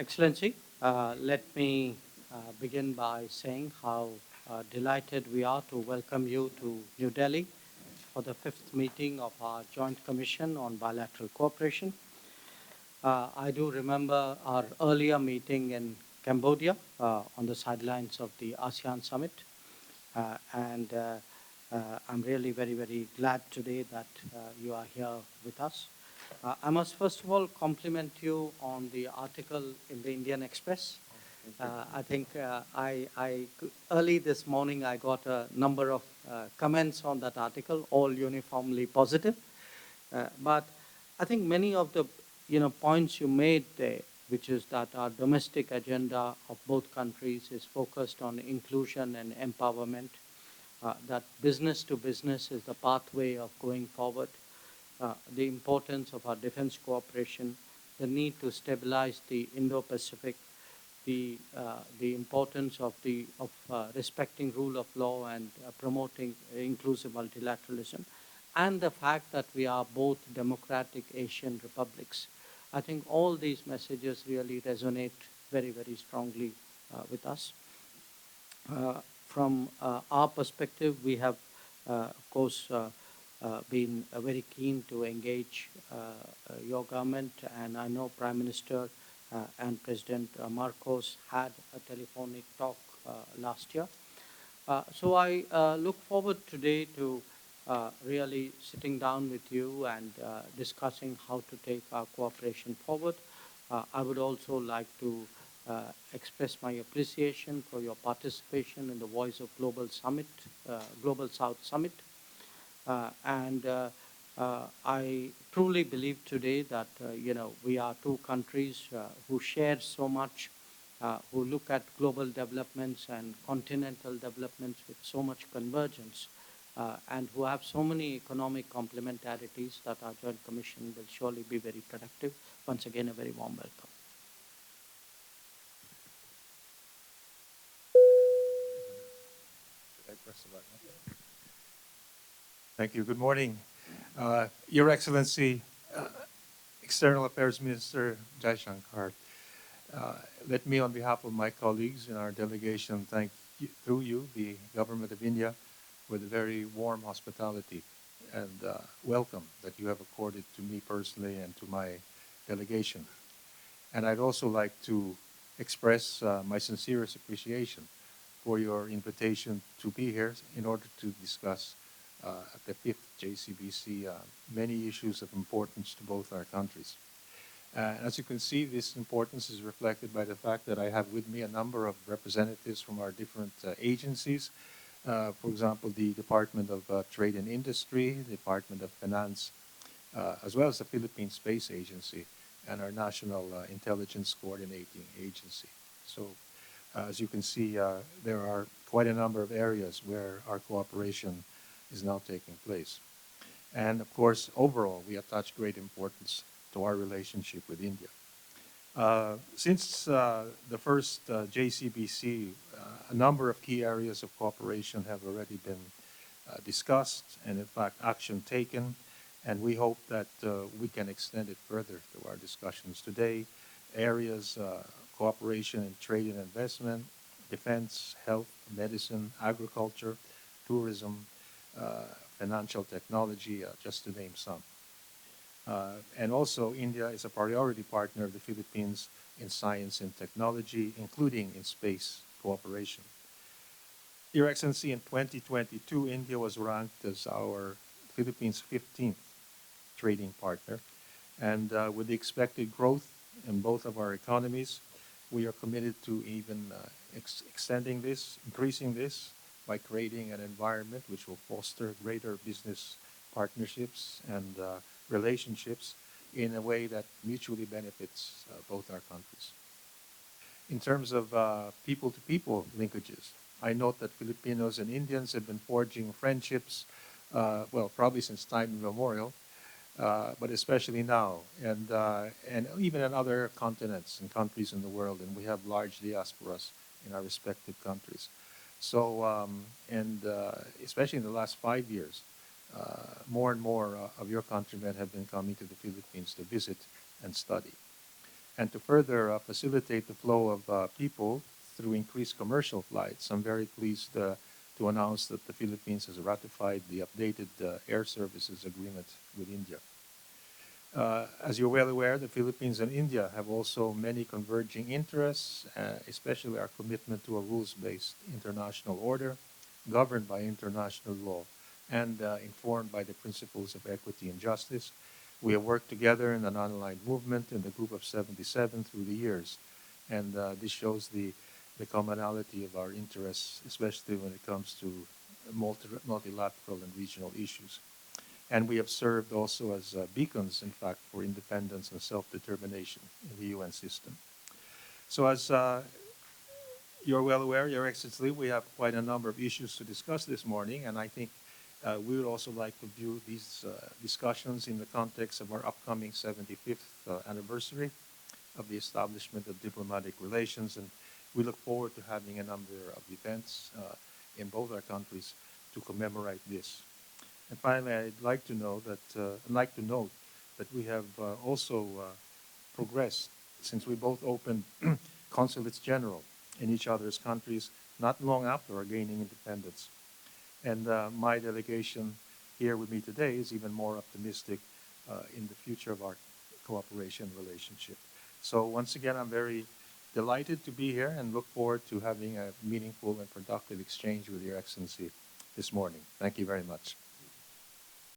Excellency, let me begin by saying how delighted we are to welcome you to New Delhi for the fifth meeting of our Joint Commission on Bilateral Cooperation. I do remember our earlier meeting in Cambodia on the sidelines of the ASEAN Summit, and I'm really very, very glad today that you are here with us. I must first of all compliment you on the article in the Indian Express. I think early this morning I got a number of comments on that article, all uniformly positive. But I think many of the points you made there, which is that our domestic agenda of both countries is focused on inclusion and empowerment, that business to business is the pathway of going forward, the importance of our defense cooperation, the need to stabilize the Indo-Pacific, the importance of respecting rule of law and promoting inclusive multilateralism, and the fact that we are both democratic Asian republics. I think all these messages really resonate very, very strongly with us. From our perspective, we have, of course, been very keen to engage your government, and I know Prime Minister and President Marcos had a telephonic talk last year. So I look forward today to really sitting down with you and discussing how to take our cooperation forward. I would also like to express my appreciation for your participation in the Voice of Global Summit, Global South Summit. I truly believe today that, we are two countries who share so much, who look at global developments and continental developments with so much convergence, and who have so many economic complementarities that our Joint Commission will surely be very productive. Once again, a very warm welcome. Thank you. Good morning. Your Excellency, External Affairs Minister Jaishankar, let me, on behalf of my colleagues in our delegation, thank you, through you, the Government of India, for the very warm hospitality and welcome that you have accorded to me personally and to my delegation. And I'd also like to express my sincerest appreciation for your invitation to be here in order to discuss at the 5th JCBC many issues of importance to both our countries. As you can see, this importance is reflected by the fact that I have with me a number of representatives from our different agencies. For example, the Department of Trade and Industry, the Department of Finance, as well as the Philippine Space Agency and our National Intelligence Coordinating Agency. So, as you can see, there are quite a number of areas where our cooperation is now taking place. And of course, overall, we attach great importance to our relationship with India. Since the first JCBC, a number of key areas of cooperation have already been discussed and, in fact, action taken. And we hope that we can extend it further through our discussions today. Areas, cooperation in trade and investment, defense, health, medicine, agriculture, tourism, financial technology, just to name some. And also, India is a priority partner of the Philippines in science and technology, including in space cooperation. Your Excellency, in 2022, India was ranked as our Philippines' 15th trading partner. And with the expected growth in both of our economies, we are committed to even extending this, increasing this, by creating an environment which will foster greater business partnerships and relationships in a way that mutually benefits both our countries. In terms of people-to-people linkages, I note that Filipinos and Indians have been forging friendships, well, probably since time immemorial, but especially now, and even in other continents and countries in the world, and we have large diasporas in our respective countries. So, especially in the last 5 years, more and more of your countrymen have been coming to the Philippines to visit and study. And to further facilitate the flow of people through increased commercial flights, I'm very pleased to announce that the Philippines has ratified the updated air services agreement with India. As you're well aware, the Philippines and India have also many converging interests, especially our commitment to a rules-based international order governed by international law and informed by the principles of equity and justice. We have worked together in the non-aligned movement in the Group of 77 through the years, and this shows the commonality of our interests, especially when it comes to multilateral and regional issues. And we have served also as beacons, in fact, for independence and self-determination in the UN system. So as you're well aware, Your Excellency, we have quite a number of issues to discuss this morning, and I think we would also like to view these discussions in the context of our upcoming 75th anniversary of the establishment of diplomatic relations, and we look forward to having a number of events in both our countries to commemorate this. And finally, I'd like to note that we have also progressed since we both opened consulates general in each other's countries not long after our gaining independence. And my delegation here with me today is even more optimistic in the future of our cooperation relationship. So once again, I'm very delighted to be here and look forward to having a meaningful and productive exchange with Your Excellency this morning. Thank you very much.